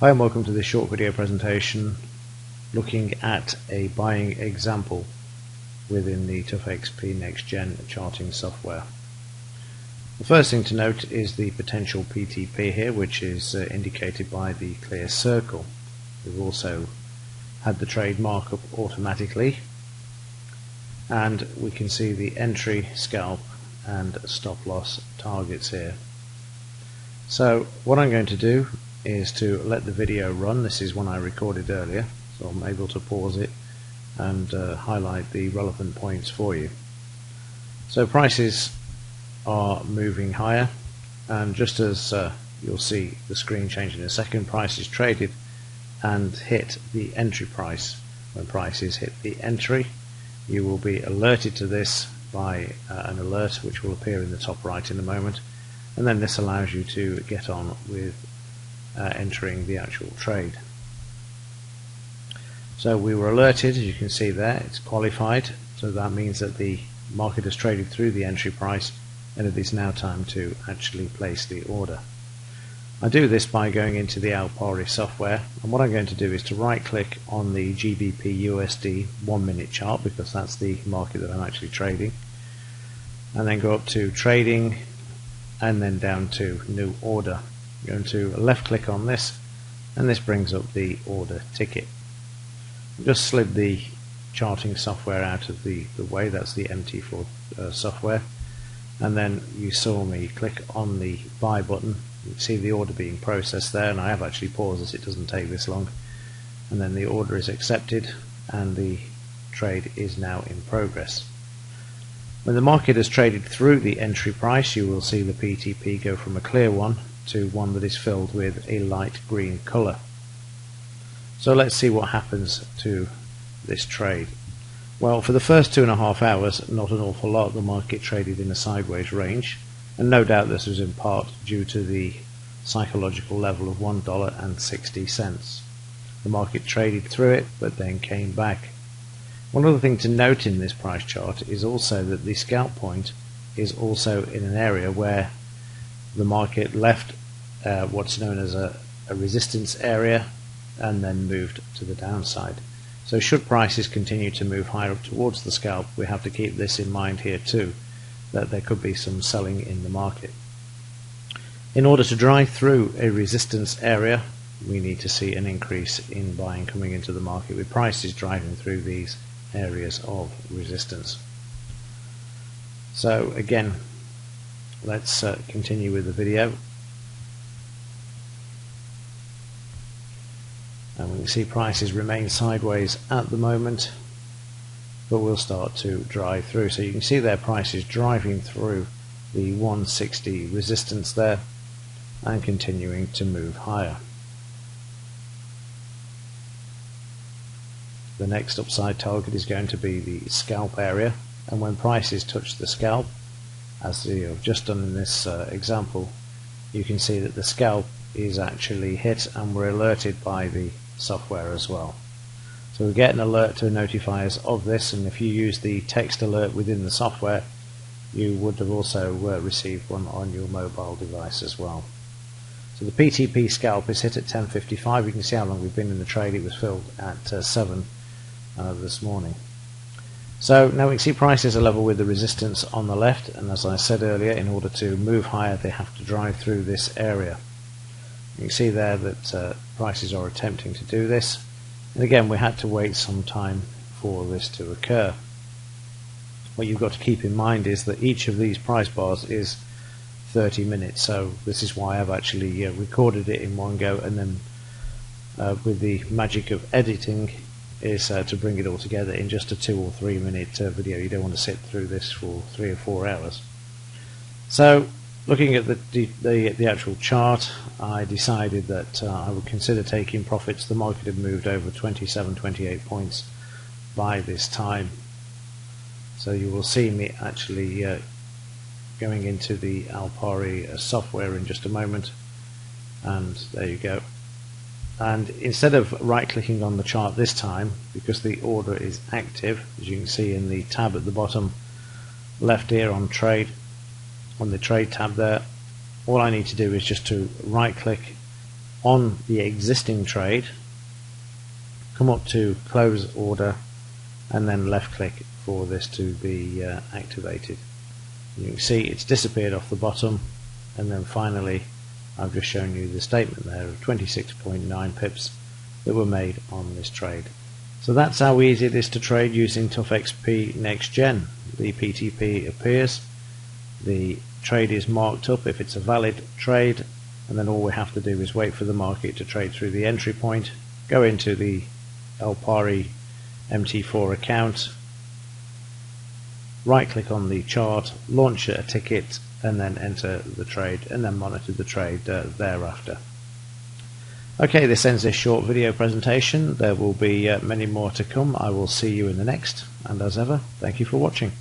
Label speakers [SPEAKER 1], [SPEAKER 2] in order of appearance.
[SPEAKER 1] Hi and welcome to this short video presentation looking at a buying example within the TUFXP Next Gen charting software. The first thing to note is the potential PTP here, which is indicated by the clear circle. We've also had the trade mark up automatically, and we can see the entry, scalp and stop loss targets here. So what I'm going to do is to let the video run. This is one I recorded earlier, so I'm able to pause it and highlight the relevant points for you. So prices are moving higher, and just as you'll see the screen change in a second, prices traded and hit the entry price. When prices hit the entry, you will be alerted to this by an alert which will appear in the top right in a moment, and then this allows you to get on with entering the actual trade. So we were alerted, as you can see there, it's qualified, so that means that the market has traded through the entry price and it is now time to actually place the order. I do this by going into the Alpari software, and what I'm going to do is to right click on the GBP USD 1 minute chart, because that's the market that I'm actually trading, and then go up to trading and then down to new order. I'm going to left click on this, and this brings up the order ticket. I've just slid the charting software out of the way. That's the MT4 software, and then you saw me click on the buy button. You can see the order being processed there, and I have actually paused this, it doesn't take this long, and then the order is accepted and the trade is now in progress. When the market has traded through the entry price, you will see the PTP go from a clear one to one that is filled with a light green color. So let's see what happens to this trade. Well, for the first 2.5 hours, not an awful lot. The market traded in a sideways range, and no doubt this was in part due to the psychological level of $1.60. The market traded through it but then came back. One other thing to note in this price chart is also that the scalp point is also in an area where the market left what's known as a resistance area and then moved to the downside. So should prices continue to move higher up towards the scalp, we have to keep this in mind here too, that there could be some selling in the market. In order to drive through a resistance area, we need to see an increase in buying coming into the market, with prices driving through these areas of resistance. So again, let's continue with the video, and we can see prices remain sideways at the moment, but will start to drive through. So you can see their prices driving through the 160 resistance there and continuing to move higher. The next upside target is going to be the scalp area, and when prices touch the scalp, as you have just done in this example, you can see that the scalp is actually hit, and we're alerted by the software as well. So we get an alert to notify us of this, and if you use the text alert within the software, you would have also received one on your mobile device as well. So the PTP scalp is hit at 10:55. You can see how long we've been in the trade. It was filled at 7 this morning. So now we can see prices are level with the resistance on the left, and as I said earlier, in order to move higher they have to drive through this area. You can see there that prices are attempting to do this, and again we had to wait some time for this to occur. What you've got to keep in mind is that each of these price bars is 30 minutes, so this is why I've actually recorded it in one go, and then with the magic of editing is to bring it all together in just a 2 or 3 minute video. You don't want to sit through this for 3 or 4 hours. So looking at the actual chart, I decided that I would consider taking profits. The market had moved over 27-28 points by this time, so you will see me actually going into the Alpari software in just a moment, and there you go. And instead of right clicking on the chart this time, because the order is active, as you can see in the tab at the bottom left here on trade, on the trade tab there, all I need to do is just to right click on the existing trade, come up to close order, and then left click for this to be activated. You can see it's disappeared off the bottom, and then finally I've just shown you the statement there of 26.9 pips that were made on this trade. So that's how easy it is to trade using TUFXP Next Gen. The PTP appears, the trade is marked up if it's a valid trade, and then all we have to do is wait for the market to trade through the entry point, go into the Alpari MT4 account, right click on the chart, launch a ticket, and then enter the trade, and then monitor the trade thereafter. Okay, this ends this short video presentation. There will be many more to come. I will see you in the next, and as ever, thank you for watching.